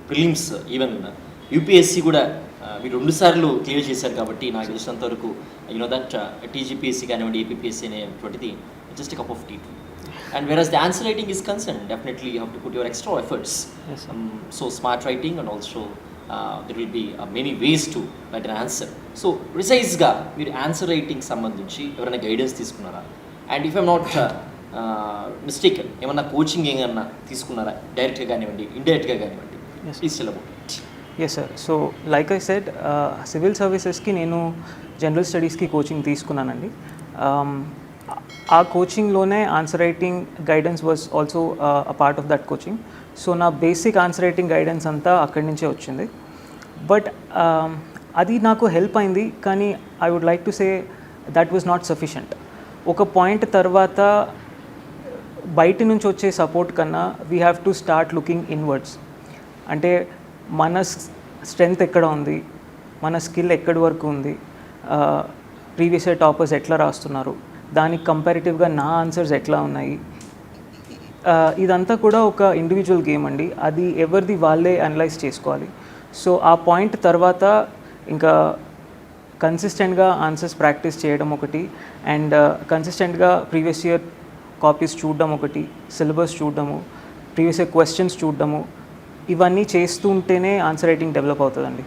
Prelims even UPSC కూడా మీరు 2 సార్లు క్లియర్ చేశారు కాబట్టి నాకు తెలిసినంత వరకు యూనో దట్ టీజీపీఎస్సీ కానివ్వండి ఏపీఎస్సీ అనేటువంటిది just cup of tea. And whereas the answer writing is concerned, definitely you have to put your extra efforts. Yes, sir. So smart writing and also there will be many ways to write an answer. So precisely మీరు answer writing సంబంధించి ఎవరైనా guidance తీసుకున్నారా? And if I'm not mistaken ఏమన్నా coaching ఏమన్నా తీసుకున్నారా, డైరెక్ట్గా కానివ్వండి ఇండైరెక్ట్గా కానివ్వండి? Please tell about it. Yes sir. So like I said, civil సర్వీసెస్కి నేను జనరల్ స్టడీస్కి కోచింగ్ తీసుకున్నానండి. ఆ కోచింగ్లోనే answer writing guidance was also a part of that coaching. So నా బేసిక్ ఆన్సర్ రైటింగ్ గైడెన్స్ అంతా అక్కడి నుంచే వచ్చింది. బట్ అది నాకు హెల్ప్ అయింది, కానీ I would like to say that was not sufficient. ఒక పాయింట్ తర్వాత బయట నుంచి వచ్చే సపోర్ట్ కన్నా we have to start looking inwards. అంటే మన స్ట్రెంగ్త్ ఎక్కడ ఉంది, మన స్కిల్ ఎక్కడి వరకు ఉంది, ప్రీవియస్ ఇయర్ టాపర్స్ ఎట్లా రాస్తున్నారు, దానికి కంపారిటివ్గా నా ఆన్సర్స్ ఎట్లా ఉన్నాయి, ఇదంతా కూడా ఒక ఇండివిజువల్ గేమ్ అండి. అది ఎవరిది వాళ్ళే అనలైజ్ చేసుకోవాలి. సో ఆ పాయింట్ తర్వాత ఇంకా కన్సిస్టెంట్గా ఆన్సర్స్ ప్రాక్టీస్ చేయడం ఒకటి, అండ్ కన్సిస్టెంట్గా ప్రీవియస్ ఇయర్ కాపీస్ చూడడం ఒకటి, సిలబస్ చూడడము, ప్రీవియస్ ఇయర్ క్వశ్చన్స్ చూడడము, ఇవన్నీ చేస్తూ ఉంటేనే ఆన్సర్ రైటింగ్ డెవలప్ అవుతుందండి.